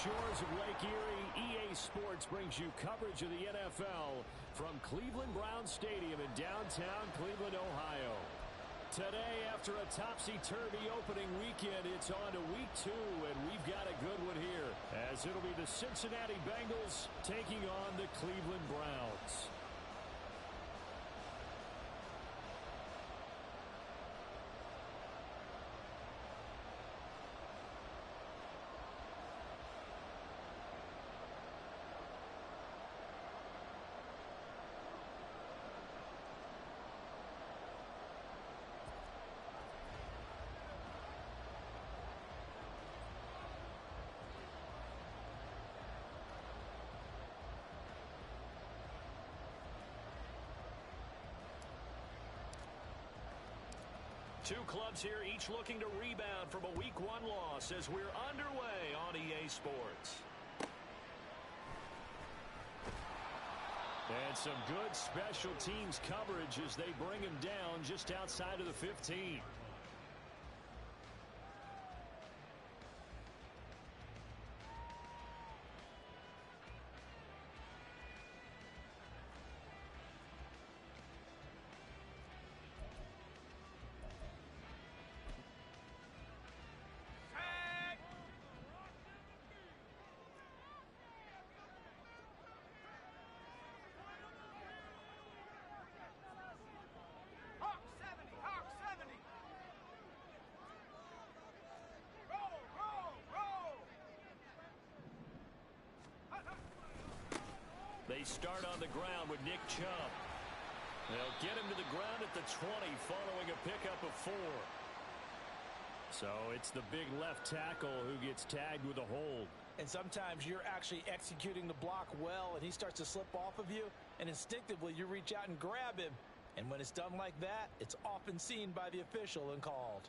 shores of Lake Erie, EA Sports brings you coverage of the NFL from Cleveland Browns Stadium in downtown Cleveland, Ohio. Today, after a topsy-turvy opening weekend, it's on to week 2, and we've got a good one here, as it'll be the Cincinnati Bengals taking on the Cleveland Browns. Two clubs here, each looking to rebound from a Week 1 loss as we're underway on EA Sports. And some good special teams coverage as they bring him down just outside of the 15. They start on the ground with Nick Chubb. They'll get him to the ground at the 20 following a pickup of 4. So it's the big left tackle who gets tagged with a hold. And sometimes you're actually executing the block well, and he starts to slip off of you, and instinctively you reach out and grab him. And when it's done like that, it's often seen by the official and called.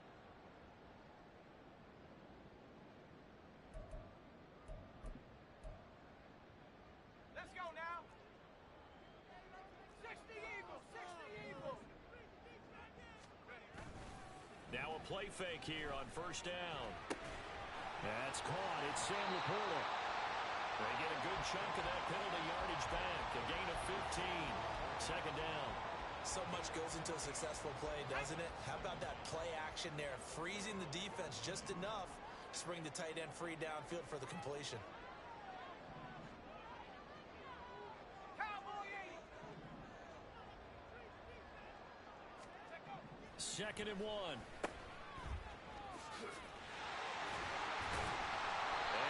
Let's go now. 60 Eagles, 60 Eagles. Now a play fake here on first down. That's caught. It's Sam Laporta. They get a good chunk of that penalty yardage back. A gain of 15. Second down. So much goes into a successful play, doesn't it? How about that play action there? Freezing the defense just enough to bring the tight end free downfield for the completion. Second and 1. And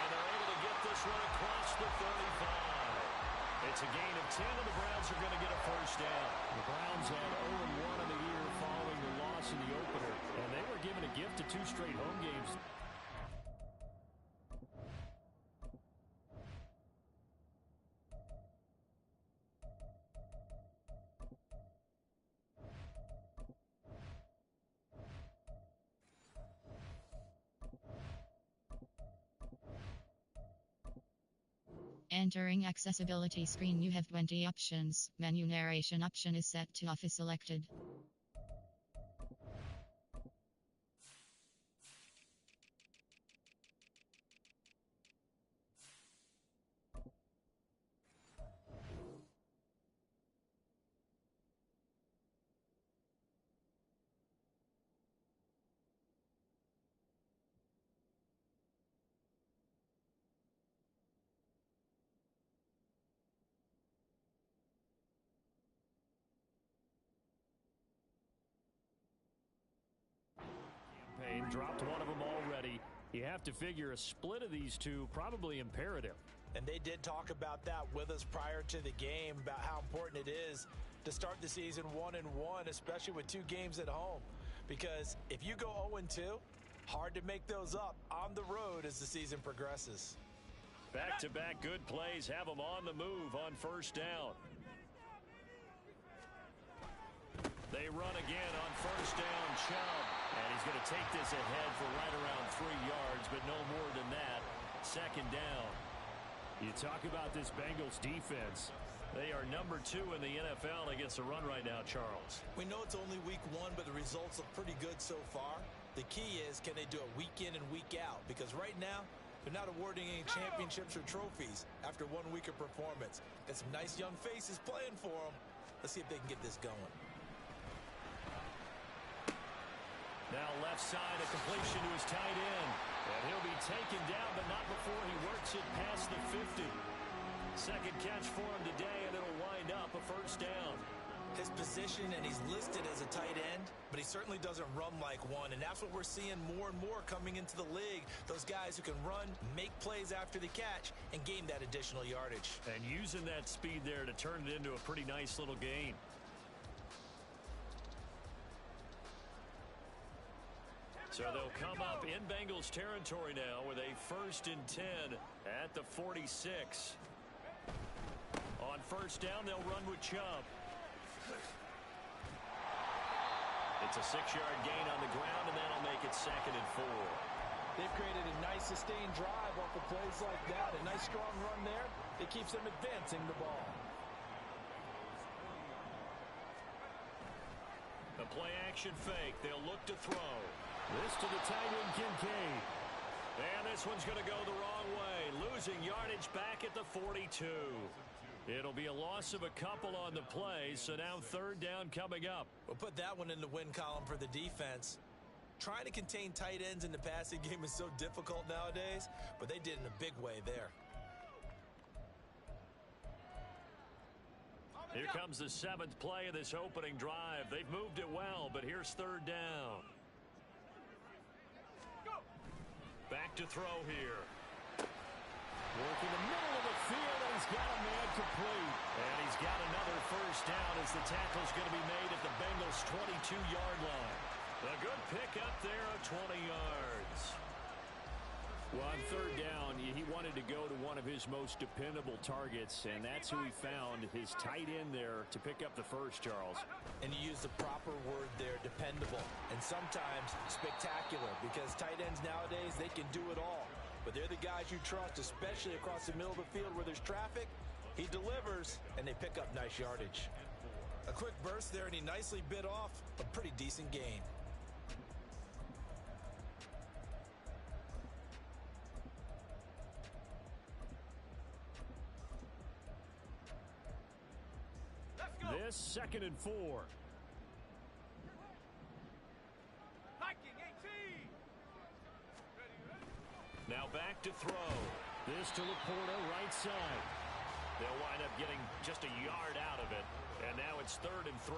they're able to get this one across the 35. It's a gain of 10, and the Browns are going to get a first down. The Browns had 0-1 in the year following the loss in the opener, and they were given a gift of 2 straight home games. Entering accessibility screen, you have 20 options. Menu narration option is set to off is selected. Dropped one of them already. You have to figure a split of these two probably imperative. And they did talk about that with us prior to the game, about how important it is to start the season 1-1, especially with 2 games at home. Because if you go 0-2, hard to make those up on the road as the season progresses. Back-to-back good plays have them on the move on first down. They run again on first down, Chubb. And he's going to take this ahead for right around 3 yards, but no more than that. Second down. You talk about this Bengals defense. They are number 2 in the NFL against the run right now, Charles. We know it's only week 1, but the results look pretty good so far. The key is, can they do it week in and week out? Because right now, They're not awarding any championships or trophies after 1 week of performance. Got some nice young faces playing for them. Let's see if they can get this going. Now left side, a completion to his tight end. And he'll be taken down, but not before he works it past the 50. Second catch for him today, and it'll wind up a first down. His position, and he's listed as a tight end, but he certainly doesn't run like one, and that's what we're seeing more and more coming into the league. Those guys who can run, make plays after the catch, and gain that additional yardage. And using that speed there to turn it into a pretty nice little gain. So they'll come up in Bengals territory now with a 1st and 10 at the 46. On first down, they'll run with Chubb. It's a 6-yard gain on the ground, and that'll make it 2nd and 4. They've created a nice sustained drive off of plays like that. A nice strong run there. It keeps them advancing the ball. A play action fake. They'll look to throw. This to the tight end, Kincaid. And this one's going to go the wrong way. Losing yardage back at the 42. It'll be a loss of a couple on the play, so now 3rd down coming up. We'll put that one in the win column for the defense. Trying to contain tight ends in the passing game is so difficult nowadays, but they did in a big way there. Here comes the 7th play of this opening drive. They've moved it well, but here's 3rd down. Back to throw here. Working the middle of the field, and he's got a man complete. And he's got another first down as the tackle's going to be made at the Bengals' 22-yard line. A good pickup there of 20 yards. Well, on 3rd down, he wanted to go to one of his most dependable targets, and that's who he found, his tight end there, to pick up the first, Charles. And you use the proper word there, dependable, and sometimes spectacular, because tight ends nowadays, they can do it all. But they're the guys you trust, especially across the middle of the field where there's traffic. He delivers, and they pick up nice yardage. A quick burst there, and he nicely bit off a pretty decent gain. This 2nd and 4. Now back to throw. This to Laporta, right side. They'll wind up getting just a yard out of it. And now it's 3rd and 3.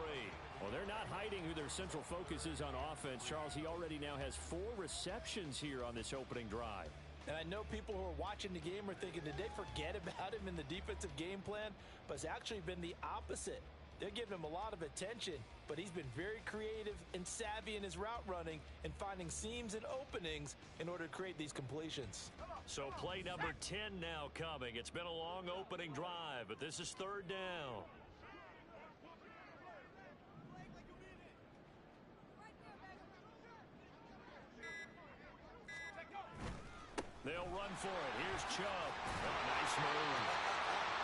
Well, they're not hiding who their central focus is on offense. Charles, he already now has 4 receptions here on this opening drive. And I know people who are watching the game are thinking, did they forget about him in the defensive game plan? But it's actually been the opposite. They're giving him a lot of attention, but he's been very creative and savvy in his route running and finding seams and openings in order to create these completions. So play number 10 now coming. It's been a long opening drive, but this is 3rd down. They'll run for it. Here's Chubb. Oh, nice move.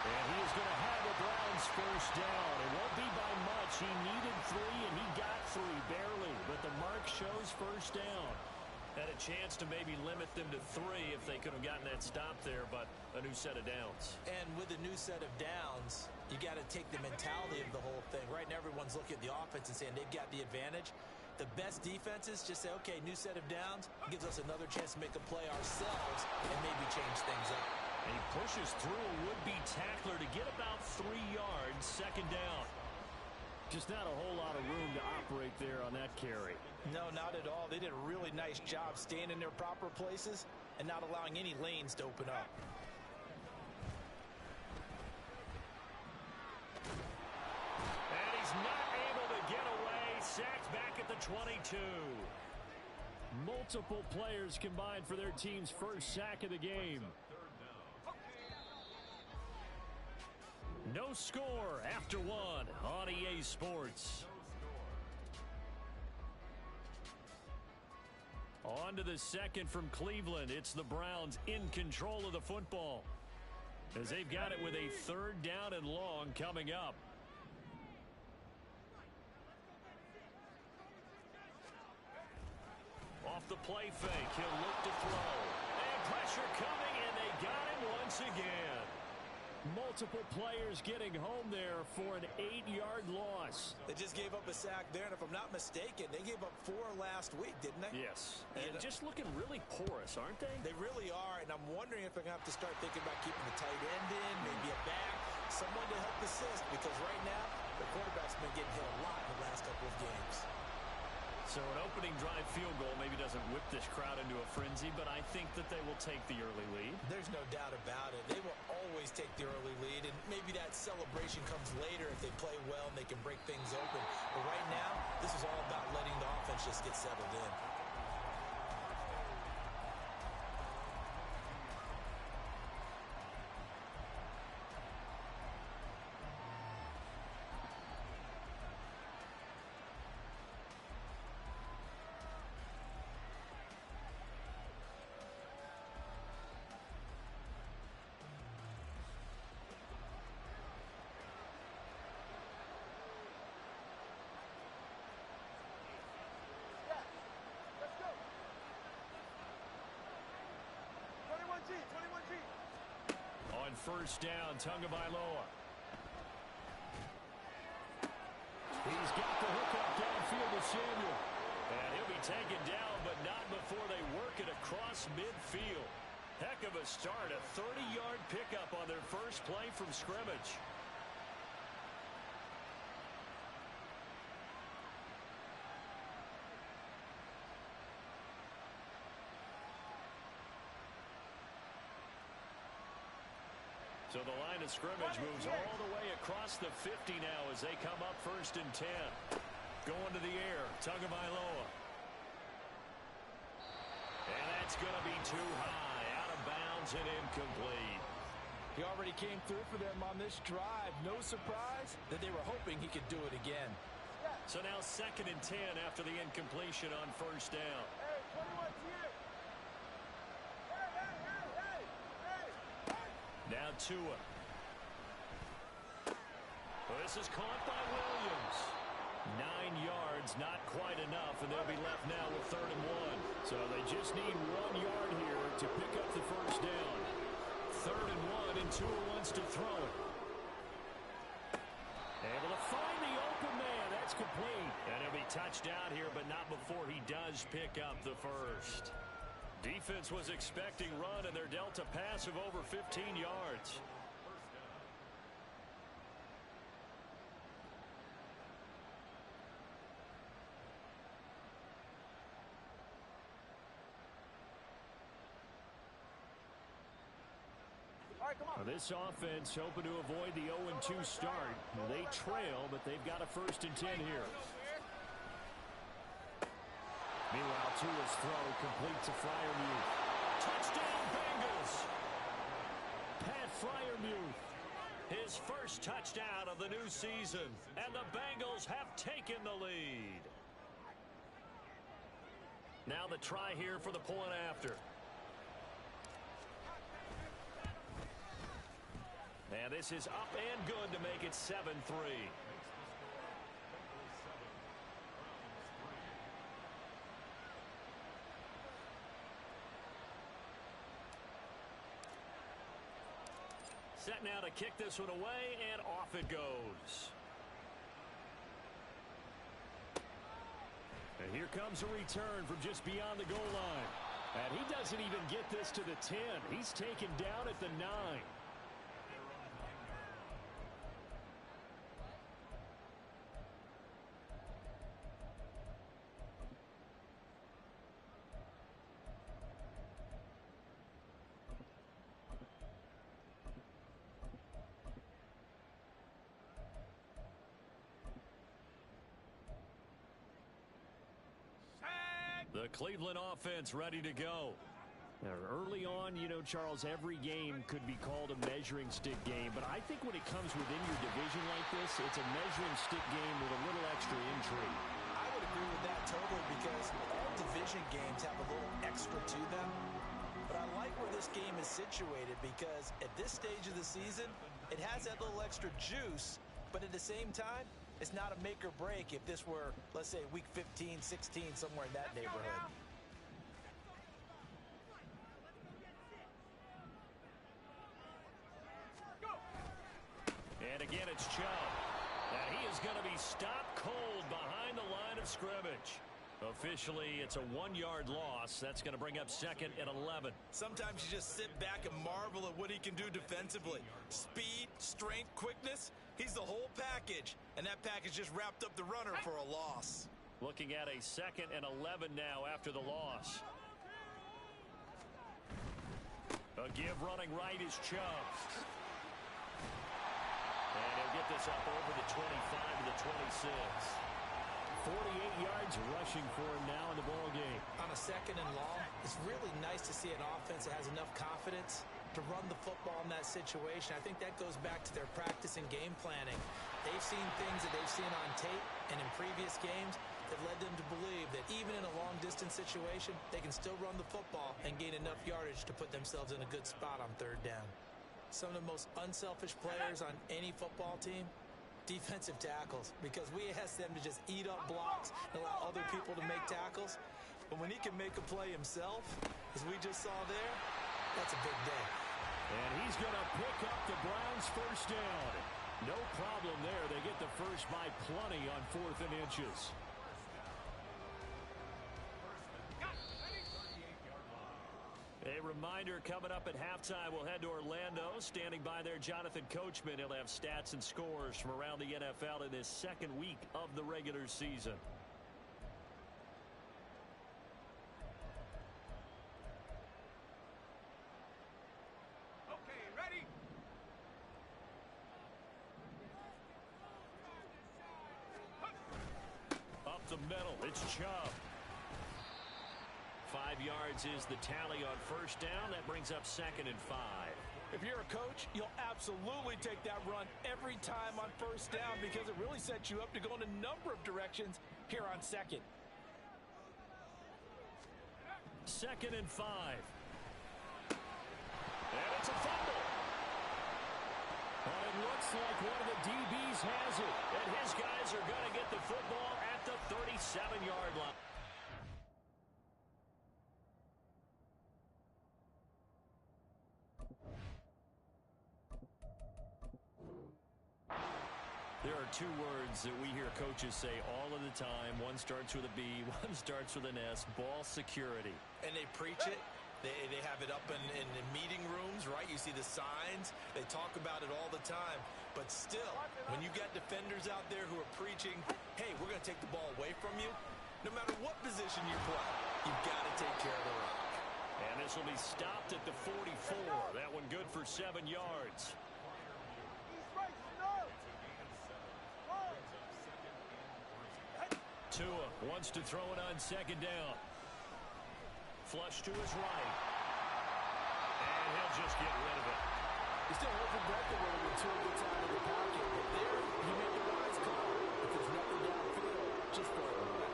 And he is going to have the Browns first down. It won't be by much. He needed 3, and he got 3, barely. But the mark shows first down. Had a chance to maybe limit them to 3 if they could have gotten that stop there, but a new set of downs. And with a new set of downs, you got to take the mentality of the whole thing. Right now, everyone's looking at the offense and saying they've got the advantage. The best defenses just say, okay, new set of downs, gives us another chance to make a play ourselves and maybe change things up. And he pushes through a would-be tackler to get about 3 yards, 2nd down. Just not a whole lot of room to operate there on that carry. No, not at all. They did a really nice job staying in their proper places and not allowing any lanes to open up. And he's not able to get away. Sacked back at the 22. Multiple players combined for their team's first sack of the game. No score after 1 on EA Sports. On to the 2nd from Cleveland. It's the Browns in control of the football, as they've got it with a 3rd down and long coming up. Off the play fake, he'll look to throw. And Pressure coming, and they got him once again. Multiple players getting home there for an 8-yard loss. They just gave up a sack there, and if I'm not mistaken, they gave up 4 last week, didn't they? Yes, and just looking really porous, aren't they? They really are, and I'm wondering if they're going to have to start thinking about keeping the tight end in, maybe a back, someone to help assist, because right now, the quarterback's been getting hit a lot in the last couple of games. So an opening drive field goal maybe doesn't whip this crowd into a frenzy, but I think that they will take the early lead. There's no doubt about it. They will always take the early lead, and maybe that celebration comes later if they play well and they can break things open. But right now, this is all about letting the offense just get settled in. On first down, Tagovailoa. He's got the hook up downfield to Samuel. And he'll be taken down, but not before they work it across midfield. Heck of a start, a 30-yard pickup on their first play from scrimmage. So the line of scrimmage moves all the way across the 50 now as they come up first and 10. Going to the air, Tagovailoa. And that's going to be too high, out of bounds and incomplete. He already came through for them on this drive. No surprise that they were hoping he could do it again. So now second and 10 after the incompletion on first down. Hey, 21's here. Now Tua. This is caught by Williams. 9 yards, not quite enough, and they'll be left now with 3rd and 1. So they just need 1 yard here to pick up the first down. 3rd and 1, and Tua wants to throw it. Able to find the open man. That's complete. And he'll be touched out here, but not before he does pick up the first. Defense was expecting run, and they're dealt a pass of over 15 yards. All right, come on. This offense hoping to avoid the 0-2 start. They trail, but they've got a 1st and 10 here. Meanwhile, Tua's throw complete to Freiermuth. Touchdown, Bengals! Pat Freiermuth, his first touchdown of the new season, and the Bengals have taken the lead. Now the try here for the point after. And this is up and good to make it 7-3. Set now to kick this one away, and off it goes. And here comes a return from just beyond the goal line. And he doesn't even get this to the 10. He's taken down at the 9. The Cleveland offense ready to go. Now, early on, you know, Charles, every game could be called a measuring stick game. But I think when it comes within your division like this, it's a measuring stick game with a little extra intrigue. I would agree with that totally because all division games have a little extra to them. But I like where this game is situated because at this stage of the season, it has that little extra juice. But at the same time, it's not a make or break if this were, let's say, week 15, 16, somewhere in that neighborhood. And again, it's Chubb. And he is going to be stopped cold behind the line of scrimmage. Officially, it's a 1-yard loss. That's going to bring up 2nd and 11. Sometimes you just sit back and marvel at what he can do defensively. Speed, strength, quickness. He's the whole package. And that package just wrapped up the runner for a loss. Looking at a 2nd and 11 now after the loss. A give running right is Chubb. And he'll get this up over the 25 to the 26. 48 yards rushing for him now in the ball game. On a 2nd and long, it's really nice to see an offense that has enough confidence to run the football in that situation. I think that goes back to their practice and game planning. They've seen things that they've seen on tape and in previous games that led them to believe that even in a long-distance situation, they can still run the football and gain enough yardage to put themselves in a good spot on 3rd down. Some of the most unselfish players on any football team, defensive tackles, because we ask them to just eat up blocks and allow other people to make tackles. But when he can make a play himself, as we just saw there, that's a big day. And he's going to pick up the Browns' 1st down. No problem there. They get the first by plenty on 4th and inches. A reminder, coming up at halftime, we'll head to Orlando. Standing by there, Jonathan Coachman. He'll have stats and scores from around the NFL in this 2nd week of the regular season. Okay, ready? Up the middle, it's Chubb. 5 yards is the tally on 1st down. That brings up 2nd and 5. If you're a coach, you'll absolutely take that run every time on 1st down because it really sets you up to go in a number of directions here on 2nd. 2nd and 5. And it's a fumble. And it looks like one of the DBs has it. And his guys are going to get the football at the 37-yard line. There are 2 words that we hear coaches say all of the time. One starts with a B, one starts with an S, ball security. And they preach it. They have it up in meeting rooms, right? You see the signs. They talk about it all the time. But still, when you got defenders out there who are preaching, hey, we're going to take the ball away from you, no matter what position you play, you've got to take care of the rock. And this will be stopped at the 44. That one good for 7 yards. Tua wants to throw it on 2nd down. Flush to his right. And he'll just get rid of it. You still hold your breath a little when Tua gets out of the pocket. But there, you made the wise call. If there's nothing downfield, just throw it away.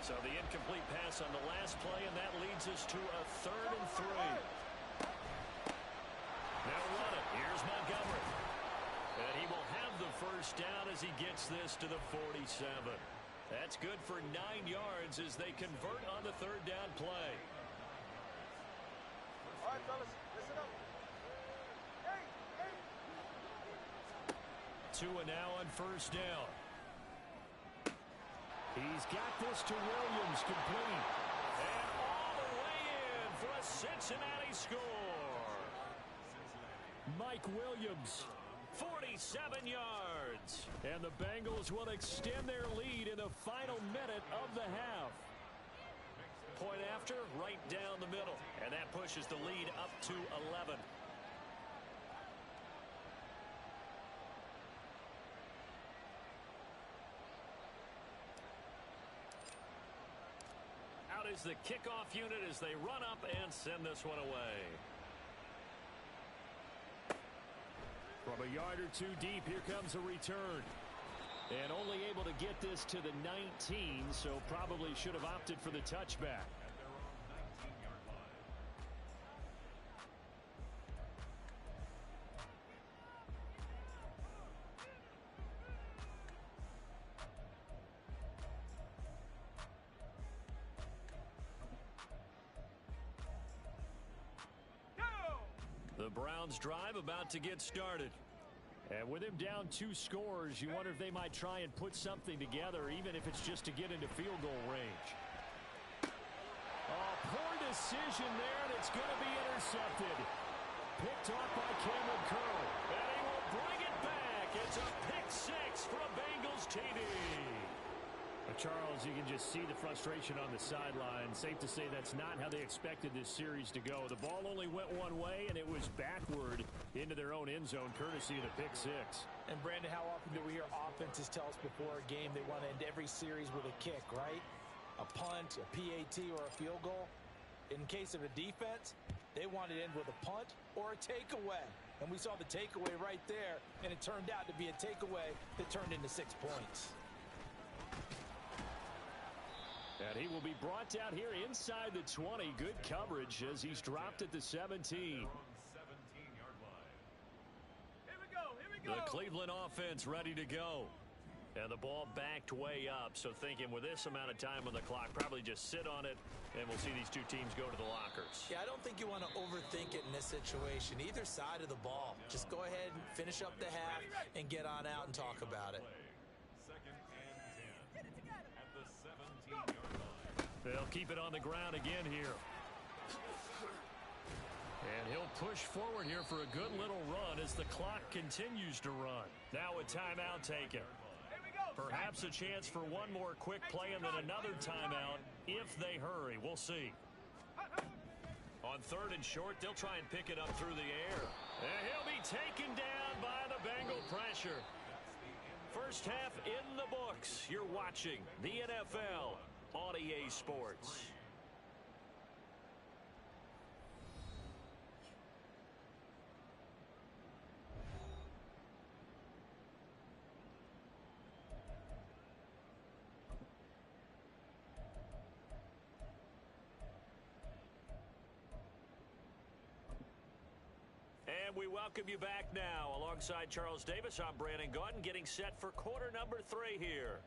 So the incomplete pass on the last play, and that leads us to a 3rd and 3. They'll run it. Here's Montgomery. And he will have the 1st down as he gets this to the 47. That's good for 9 yards as they convert on the 3rd down play. All right, fellas, listen up. Tua now on 1st down. He's got this to Williams, complete. And all the way in for a Cincinnati score. Mike Williams, 47 yards. And the Bengals will extend their lead in the final minute of the half. Point after, right down the middle. And that pushes the lead up to 11. Out is the kickoff unit as they run up and send this one away. From a yard or 2 deep, here comes a return. And only able to get this to the 19, so probably should have opted for the touchback. The Browns drive about to get started. And with him down 2 scores, you wonder if they might try and put something together, even if it's just to get into field goal range. Oh, poor decision there, and it's going to be intercepted. Picked off by Cameron Curl, and he will bring it back. It's a pick 6 for a Bengals TD. Charles, you can just see the frustration on the sideline. Safe to say that's not how they expected this series to go. The ball only went one way, and it was backward into their own end zone, courtesy of the pick 6. And, Brandon, how often do we hear offenses tell us before a game they want to end every series with a kick, right? A punt, a PAT, or a field goal. In case of a defense, they want to end with a punt or a takeaway. And we saw the takeaway right there, and it turned out to be a takeaway that turned into 6 points. And he will be brought down here inside the 20. Good coverage as he's dropped at the 17. The Cleveland offense ready to go. And the ball backed way up. So thinking with this amount of time on the clock, probably just sit on it, and we'll see these two teams go to the lockers. Yeah, I don't think you want to overthink it in this situation. Either side of the ball. Just go ahead and finish up the half and get on out and talk about it. They'll keep it on the ground again here. And he'll push forward here for a good little run as the clock continues to run. Now a timeout taken. Perhaps a chance for one more quick play and then another timeout if they hurry. We'll see. On 3rd and short, they'll try and pick it up through the air. And he'll be taken down by the Bengal pressure. First half in the books. You're watching the NFL on EA Sports. And we welcome you back now. Alongside Charles Davis, I'm Brandon Gaudin, getting set for quarter number 3 here.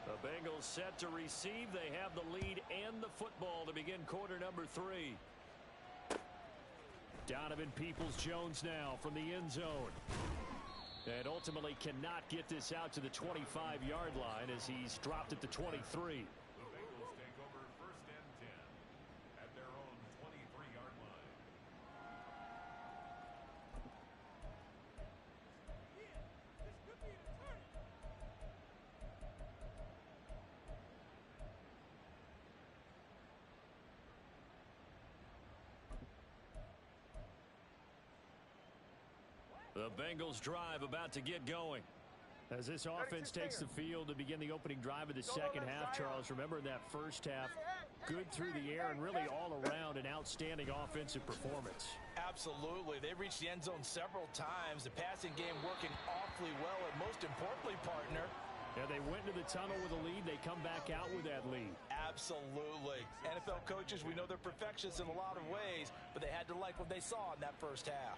The Bengals set to receive. They have the lead and the football to begin quarter number 3. Donovan Peoples-Jones now from the end zone. And ultimately cannot get this out to the 25-yard line as he's dropped at the 23. The Bengals take over 1st and 10 at their own 23-yard line. The Bengals drive about to get going. As this offense takes the field to begin the opening drive of the second half, Charles, remember in that first half, good through the air and really all around an outstanding offensive performance. Absolutely. They reached the end zone several times. The passing game working awfully well, and most importantly, partner, Yeah, they went to the tunnel with a lead. They come back out with that lead. absolutely. NFL coaches, we know they're perfectionists in a lot of ways, but they had to like what they saw in that first half.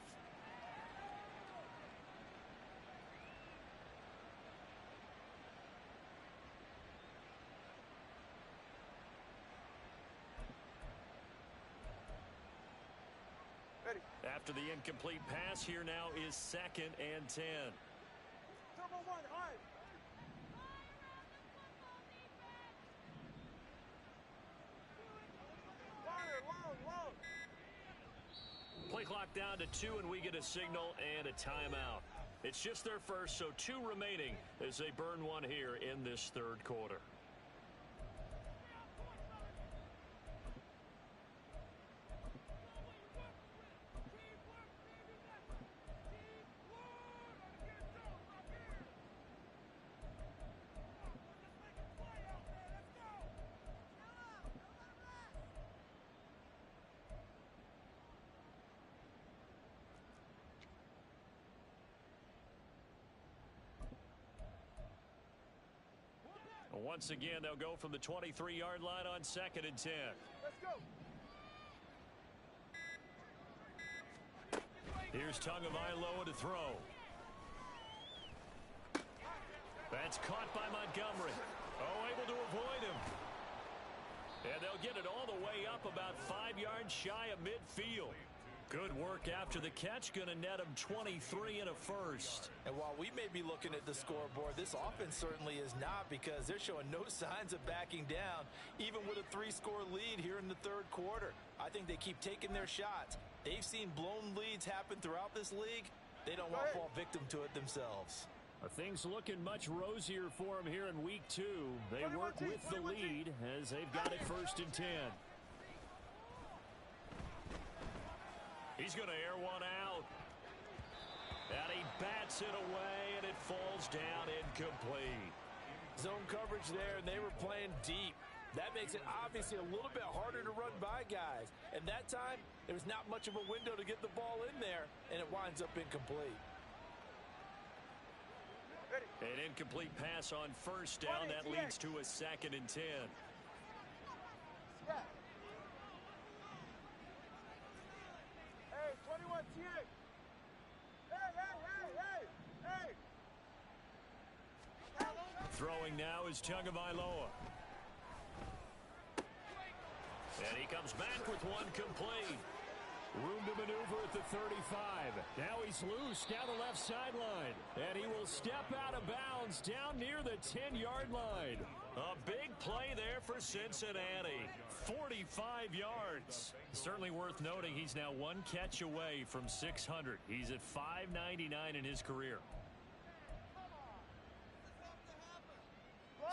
After the incomplete pass, here now is 2nd and 10. Turbo 1, high. Long. Play clock down to 2, and we get a signal and a timeout. It's just their first, so 2 remaining as they burn one here in this 3rd quarter. Once again, they'll go from the 23-yard line on 2nd and 10. Let's go. Here's Tagovailoa to throw. That's caught by Montgomery. Oh, able to avoid him. And they'll get it all the way up about 5 yards shy of midfield. Good work after the catch. Going to net him 23 and a first. And while we may be looking at the scoreboard, this offense certainly is not, because they're showing no signs of backing down, even with a 3-score lead here in the third quarter. I think they keep taking their shots. They've seen blown leads happen throughout this league. They don't want to fall victim to it themselves. Things looking much rosier for them here in week 2. They work with the lead as they've got it 1st and 10. He's going to air one out. And he bats it away, and it falls down incomplete. Zone coverage there, and they were playing deep. That makes it obviously a little bit harder to run by guys. And that time, there was not much of a window to get the ball in there, and it winds up incomplete. An incomplete pass on 1st down. That leads to a 2nd and 10. Yeah. Hey, 21 TA. Hey. Throwing now is Tagovailoa. And he comes back with one complete. Room to maneuver at the 35. Now he's loose down the left sideline. And he will step out of bounds down near the 10-yard line. A big play there for Cincinnati. 45 yards. Certainly worth noting he's now 1 catch away from 600. He's at 599 in his career.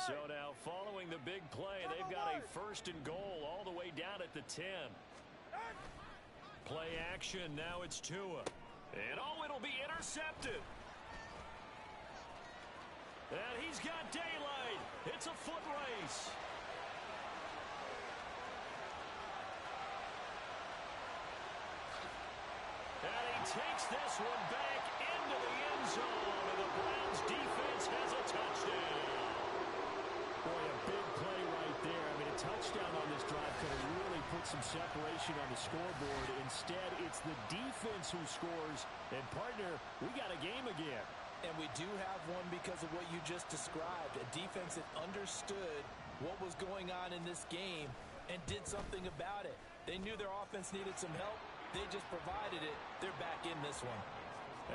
So now following the big play, they've got a 1st and goal all the way down at the 10. Play action, now it's Tua. And oh, it'll be intercepted. And he's got daylight. It's a foot race. And he takes this one back into the end zone. And the Browns defense has a touchdown. Boy, a big play right there. I mean, a touchdown on this drive could have really put some separation on the scoreboard. Instead, it's the defense who scores. And, partner, we got a game again. And we do have one because of what you just described. A defense that understood what was going on in this game and did something about it. They knew their offense needed some help. They just provided it. They're back in this one.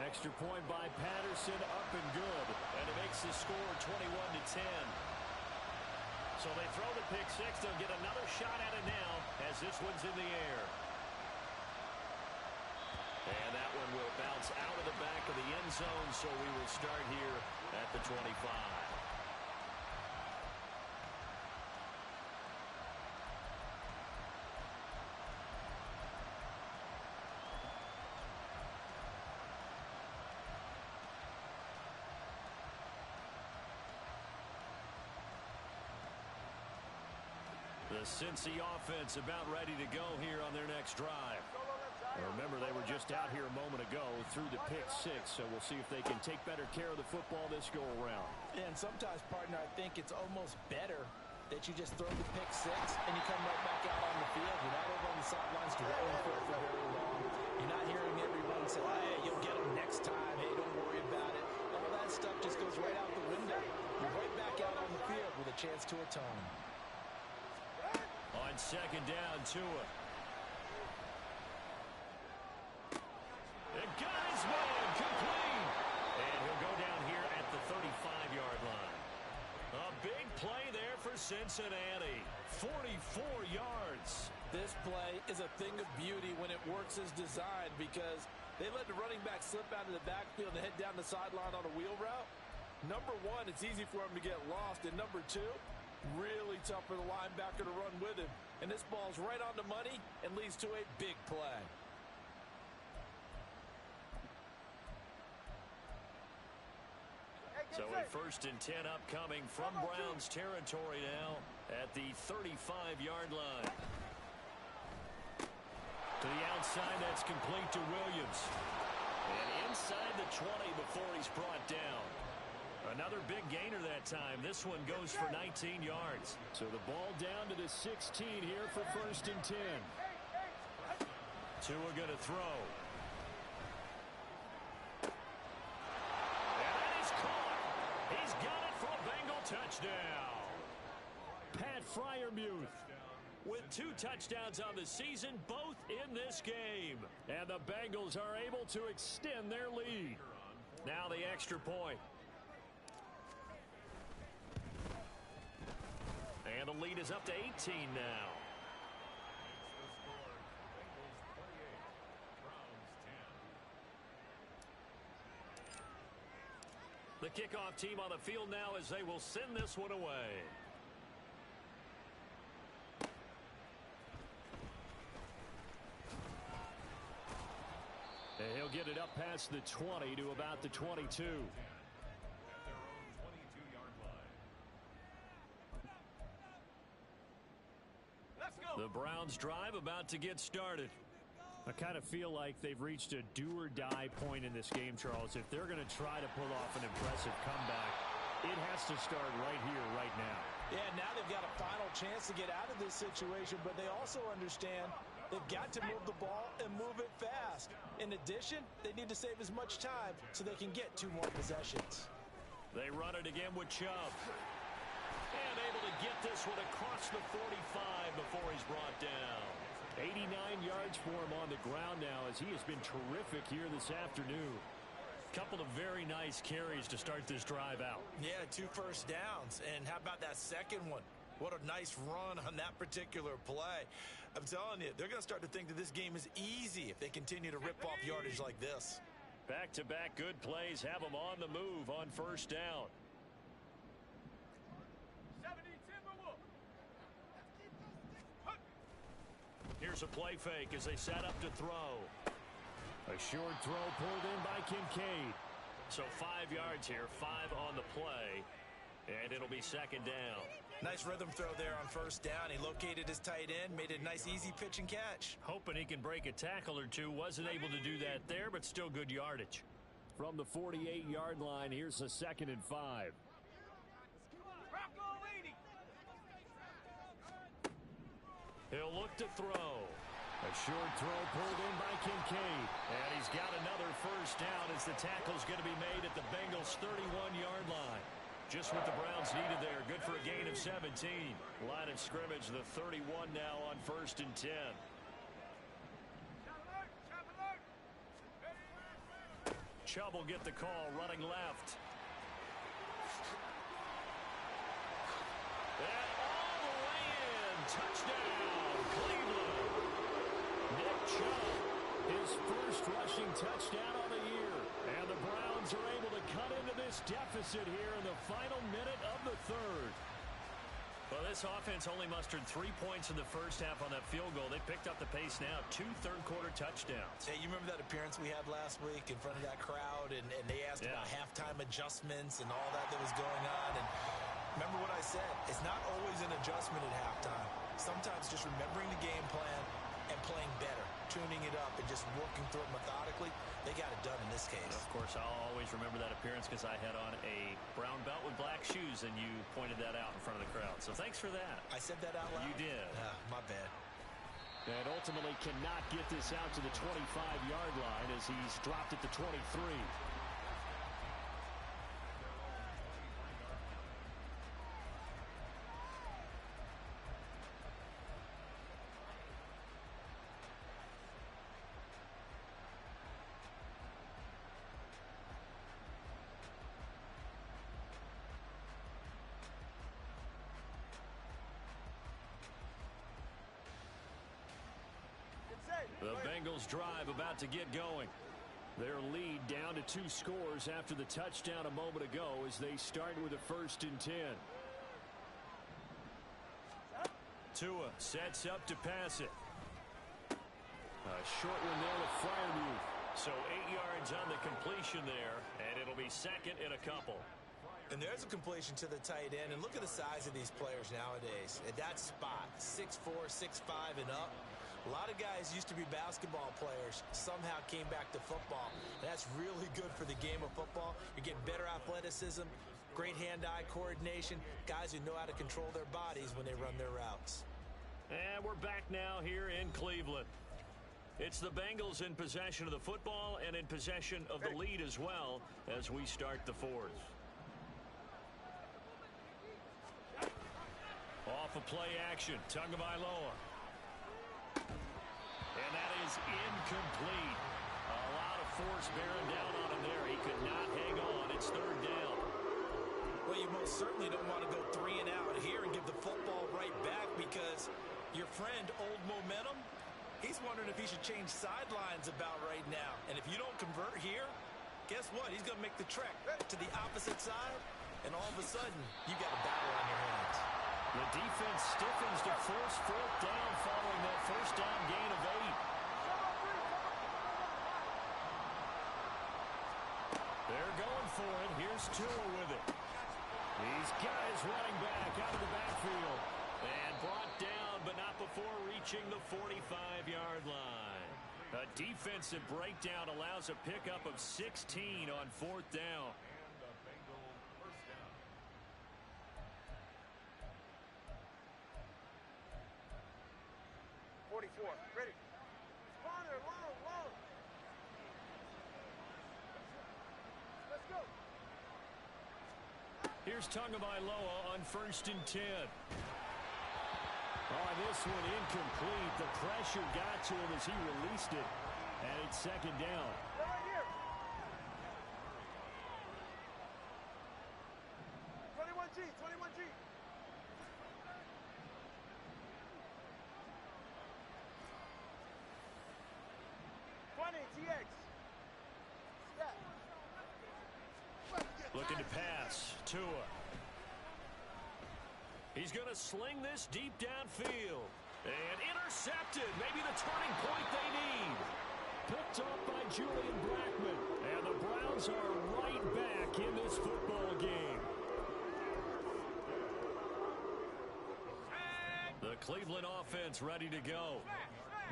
Extra point by Patterson, up and good. And it makes the score 21-10. So they throw the pick six. They'll get another shot at it now as this one's in the air. And that one will bounce out of the back of the end zone, so we will start here at the 25. The Cincy offense about ready to go here on their next drive. Remember, they were just out here a moment ago through the pick six, so we'll see if they can take better care of the football this go-around. And sometimes, partner, I think it's almost better that you just throw the pick six and you come right back out on the field. You're not over on the sidelines dwelling for very long. You're not hearing everyone say, hey, you'll get them next time. Hey, don't worry about it. All that stuff just goes right out the window. You're right back out on the field with a chance to atone. On 2nd down, Tua. And got his man complete. And he'll go down here at the 35-yard line. A big play there for Cincinnati. 44 yards. This play is a thing of beauty when it works as designed, because they let the running back slip out of the backfield and head down the sideline on a wheel route. Number one, it's easy for him to get lost. And number two, really tough for the linebacker to run with him. And this ball's right on the money and leads to a big play. So a 1st and 10 upcoming from Browns territory now at the 35-yard line. To the outside, that's complete to Williams. And inside the 20 before he's brought down. Another big gainer that time. This one goes for 19 yards. So the ball down to the 16 here for 1st and 10. Tua going to throw. And that is caught. He's got it Touchdown. Pat Fryermuth with 2 touchdowns on the season, both in this game. And the Bengals are able to extend their lead. Now the extra point. And the lead is up to 18 now. The kickoff team on the field now as they will send this one away. And he'll get it up past the 20 to about the 22. The Browns drive about to get started. I kind of feel like they've reached a do-or-die point in this game, Charles. If they're going to try to pull off an impressive comeback, it has to start right here, right now. Yeah, now they've got a final chance to get out of this situation, but they also understand they've got to move the ball and move it fast. In addition, they need to save as much time so they can get 2 more possessions. They run it again with Chubb. And able to get this one across the 45 before he's brought down. 89 yards for him on the ground now as he has been terrific here this afternoon. Couple of very nice carries to start this drive out. Yeah, 2 first downs. And how about that second one? What a nice run on that particular play. I'm telling you, they're going to start to think that this game is easy if they continue to rip off yardage like this. Back-to-back good plays have them on the move on first down. Here's a play fake as they set up to throw. A short throw pulled in by Kincaid. So 5 yards here, 5 on the play, and it'll be second down. Nice rhythm throw there on first down. He located his tight end, made it a nice easy pitch and catch. Hoping he can break a tackle or two. Wasn't able to do that there, but still good yardage. From the 48-yard line, here's a 2nd and 5. He'll look to throw. A short throw pulled in by Kincaid. And he's got another first down as the tackle's going to be made at the Bengals' 31-yard line. Just what the Browns needed there. Good for a gain of 17. Line of scrimmage, the 31 now on 1st and 10. Chubb will get the call, running left. And all the way in. Touchdown, Cleveland. Nick Chubb, his first rushing touchdown on the year. And the Browns are able to cut into this deficit here in the final minute of the 3rd. Well, this offense only mustered 3 points in the first half on that field goal. They picked up the pace now. 2 third-quarter touchdowns. Hey, you remember that appearance we had last week in front of that crowd, and they asked about halftime adjustments and all that was going on. And remember what I said. It's not always an adjustment at halftime. Sometimes just remembering the game plan and playing better, tuning it up, and just working through it methodically. They got it done in this case. Of course, I'll always remember that appearance because I had on a brown belt with black shoes, and you pointed that out in front of the crowd. So thanks for that. I said that out loud? You did. My bad. And ultimately cannot get this out to the 25-yard line as he's dropped at the 23. The Bengals drive about to get going. Their lead down to 2 scores after the touchdown a moment ago as they start with a 1st and 10. Tua sets up to pass it. A short one there to Fryermuth. So 8 yards on the completion there, and it'll be second and a couple. And there's a completion to the tight end. And look at the size of these players nowadays. At that spot, 6'4", 6'5", and up. A lot of guys used to be basketball players, somehow came back to football. That's really good for the game of football. You're getting better athleticism, great hand-eye coordination, guys who know how to control their bodies when they run their routes. And we're back now here in Cleveland. It's the Bengals in possession of the football and in possession of the lead as well as we start the 4th. of play action. Tagovailoa. And that is incomplete. A lot of force bearing down on him there. He could not hang on. It's third down. Well, you most certainly don't want to go 3 and out here and give the football right back, because your friend, Old Momentum, he's wondering if he should change sidelines about right now. And if you don't convert here, guess what? He's going to make the trek to the opposite side, and all of a sudden, you got a battle on your hands. The defense stiffens to force fourth down following that first down gain of 8. They're going for it. Here's Tua with it. These guys running back out of the backfield. And brought down, but not before reaching the 45-yard line. A defensive breakdown allows a pickup of 16 on fourth down. And the Bengal first down. 44. Ready. Spawner, long. Let's go. Here's Tagovailoa on 1st and 10. Oh, this one incomplete. The pressure got to him as he released it. And it's second down. They're right here. 21G. 20 TX. Step. Looking to pass. Tua. He's going to sling this deep downfield. And intercepted. Maybe the turning point they need. Picked off by Julian Blackmon. And the Browns are right back in this football game. The Cleveland offense ready to go.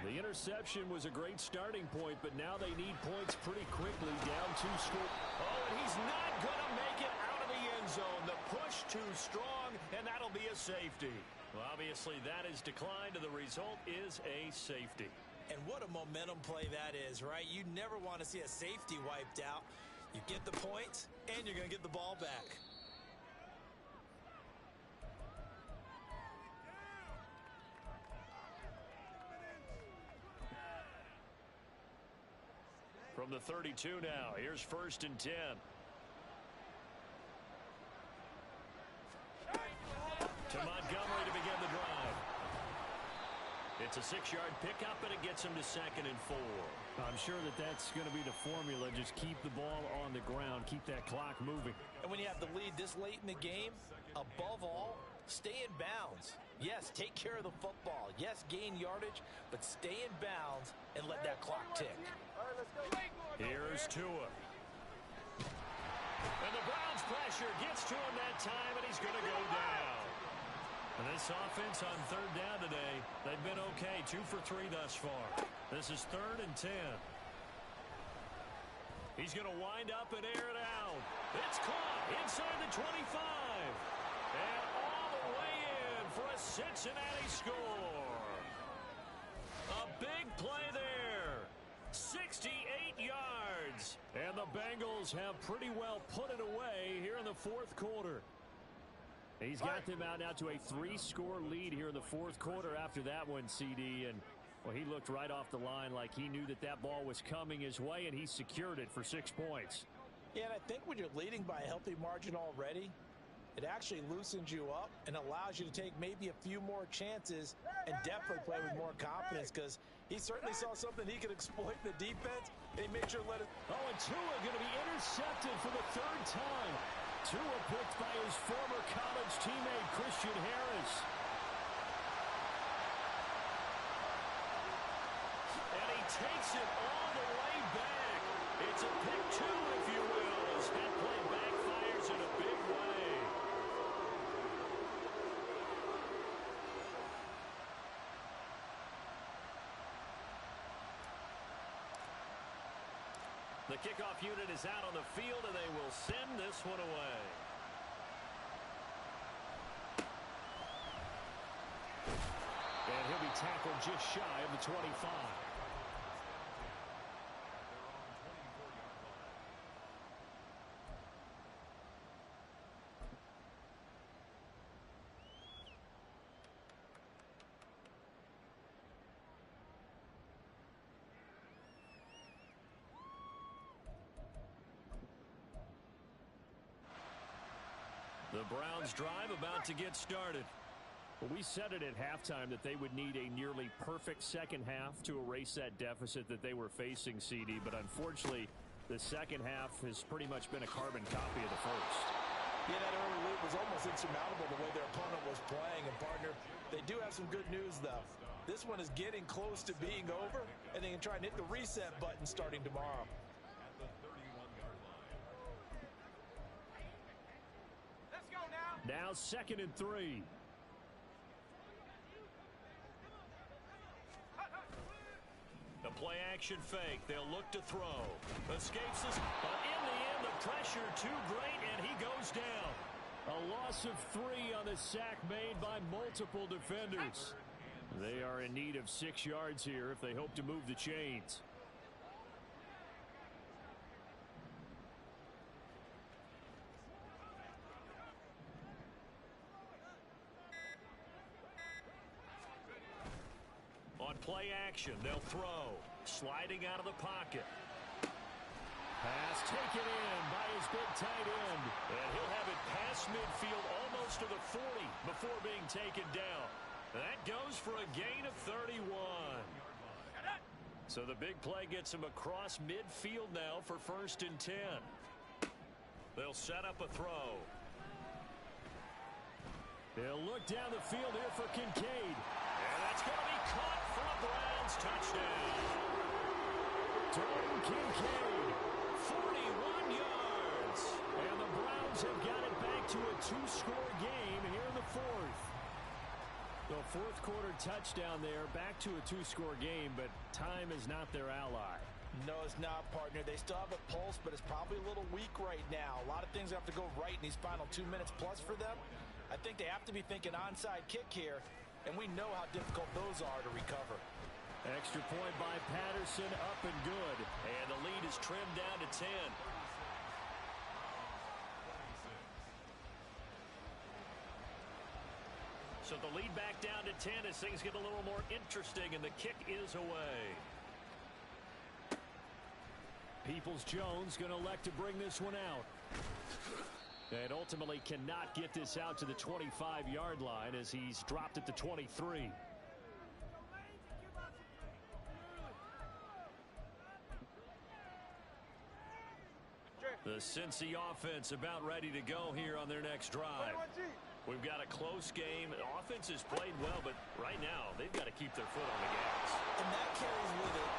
The interception was a great starting point, but now they need points pretty quickly. Down 2 score. Oh, and he's not going to make it out of the end zone. The push too strong, and that'll be a safety. Well, obviously, that is declined, and the result is a safety. And what a momentum play that is, right? You never want to see a safety wiped out. You get the points, and you're going to get the ball back. From the 32 now, here's 1st and 10. To Montgomery to begin the drive. It's a 6-yard pickup, and it gets him to 2nd and 4. I'm sure that's going to be the formula. Just keep the ball on the ground. Keep that clock moving. And when you have the lead this late in the game, above all, stay in bounds. Yes, take care of the football. Yes, gain yardage, but stay in bounds and let that clock tick. All right, let's go. Here's Tua. And the Browns pressure gets to him that time, and he's going to go down. And this offense on 3rd down today, they've been okay. 2 for 3 thus far. This is 3rd and 10. He's going to wind up and air it out. It's caught inside the 25. And all the way in for a Cincinnati score. A big play there. 68 yards. And the Bengals have pretty well put it away here in the 4th quarter. He's got them out now to a 3-score lead here in the 4th quarter after that one, CD. And, well, he looked right off the line like he knew that ball was coming his way, and he secured it for 6 points. Yeah, and I think when you're leading by a healthy margin already, it actually loosens you up and allows you to take maybe a few more chances and definitely play with more confidence, because he certainly saw something he could exploit in the defense, and he made sure to let it. Oh, and Tua going to be intercepted for the 3rd time. Tua picked by his former college teammate, Christian Harris. And he takes it all the way back. It's a pick 2, if you will, as that play backfires in a big way. The kickoff unit is out on the field, and they will send this one away. And he'll be tackled just shy of the 25. The Browns drive about to get started. Well, we said it at halftime that they would need a nearly perfect second half to erase that deficit that they were facing, CD. But unfortunately, the second half has pretty much been a carbon copy of the first. Yeah, that early lead was almost insurmountable the way their opponent was playing. And, partner, they do have some good news, though. This one is getting close to being over, and they can try and hit the reset button starting tomorrow. At the 31-yard line. Let's go now. Now 2nd and 3. The play action fake. They'll look to throw. Escapes this, but in the end, the pressure too great, and he goes down. A loss of 3 on the sack made by multiple defenders. They are in need of 6 yards here if they hope to move the chains. On play action, they'll throw. Sliding out of the pocket. Pass taken in by his big tight end. And he'll have it past midfield almost to the 40 before being taken down. That goes for a gain of 31. So the big play gets him across midfield now for 1st and 10. They'll set up a throw. They'll look down the field here for Kincaid. And that's going to be caught for a Browns touchdown. Dalton Kincaid, 41 yards. And the Browns have got it back to a 2-score game here in the 4th. The 4th quarter touchdown there, back to a 2-score game, but time is not their ally. No, it's not, partner. They still have a pulse, but it's probably a little weak right now. A lot of things have to go right in these final 2 minutes plus for them. I think they have to be thinking onside kick here, and we know how difficult those are to recover. Extra point by Patterson, up and good. And the lead is trimmed down to 10. So the lead back down to 10 as things get a little more interesting, and the kick is away. Peoples-Jones going to elect to bring this one out. And ultimately cannot get this out to the 25-yard line as he's dropped at the 23. The Cincy offense about ready to go here on their next drive. We've got a close game. The offense has played well, but right now they've got to keep their foot on the gas. And that carries with it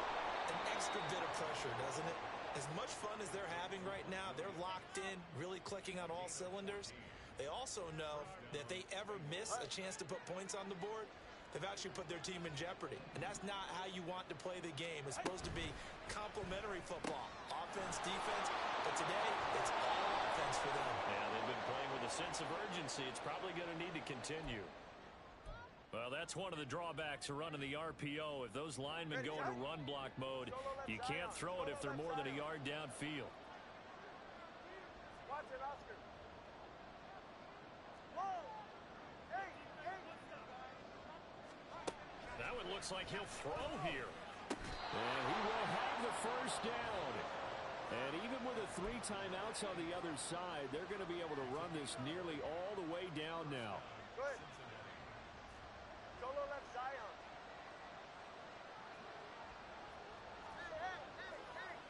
an extra bit of pressure, doesn't it? As much fun as they're having right now, they're locked in, really clicking on all cylinders. They also know that if they ever miss a chance to put points on the board, they've actually put their team in jeopardy. And that's not how you want to play the game. It's supposed to be complementary football, offense, defense. But today, it's all offense for them. Yeah, they've been playing with a sense of urgency. It's probably going to need to continue. Well, that's one of the drawbacks of running the RPO. If those linemen go into run block mode, you can't throw it if they're more than a yard downfield. Watch it, Oscar. That one looks like he'll throw here. And he will have the first down. And even with the 3 timeouts on the other side, they're going to be able to run this nearly all the way down now. Good. Solo left Zion.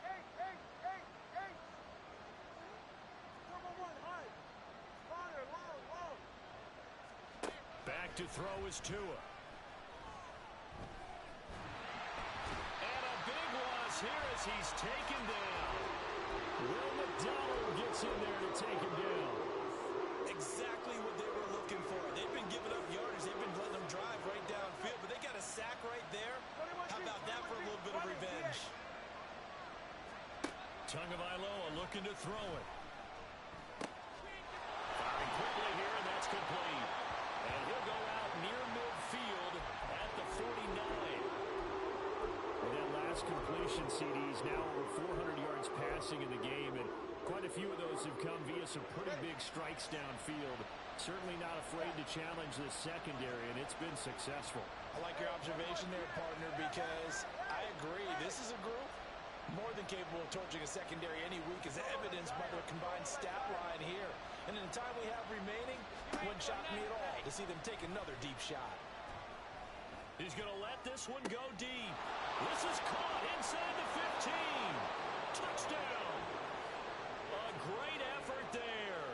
Hey. Number 1, high. Longer, long. Back to throw is Tua. And a big loss here as he's taken down. Will McDonald gets in there to take him down. Exactly what they were looking for. They've been giving up yardage. They've been letting them drive right downfield, but they got a sack right there. How about that for a little bit of revenge? Tagovailoa looking to throw it. Firing quickly here, and that's complete. And he'll go out near midfield at the 49. With that last completion, CD's now over 400 yards passing in the game, and quite a few of those have come via some pretty big strikes downfield. Certainly not afraid to challenge the secondary, and it's been successful. I like your observation there, partner, because I agree. This is a group More than capable of torching a secondary any week, as evidenced by their combined stat line here. And in the time we have remaining, it wouldn't shock me at all to see them take another deep shot. He's going to let this one go deep. This is caught inside the 15. Touchdown. A great effort there,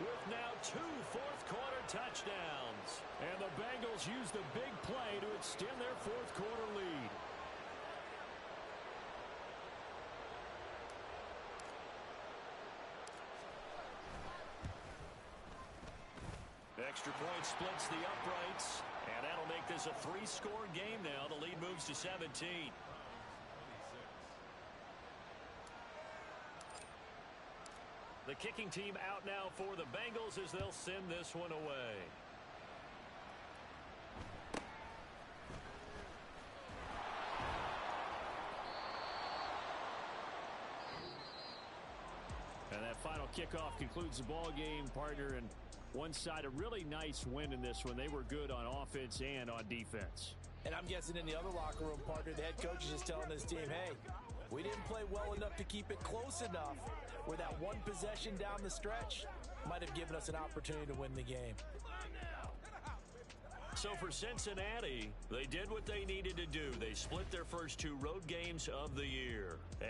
with now 2 fourth-quarter touchdowns. And the Bengals use the big play to extend their fourth-quarter lead. Extra point splits the uprights, and that'll make this a 3-score game now. The lead moves to 17. The kicking team out now for the Bengals as they'll send this one away. And that final kickoff concludes the ball game, partner. And one side, a really nice win in this one. They were good on offense and on defense. And I'm guessing in the other locker room, partner, the head coach is just telling this team, hey, we didn't play well enough to keep it close enough, where that one possession down the stretch might have given us an opportunity to win the game. So for Cincinnati, they did what they needed to do. They split their first 2 road games of the year. And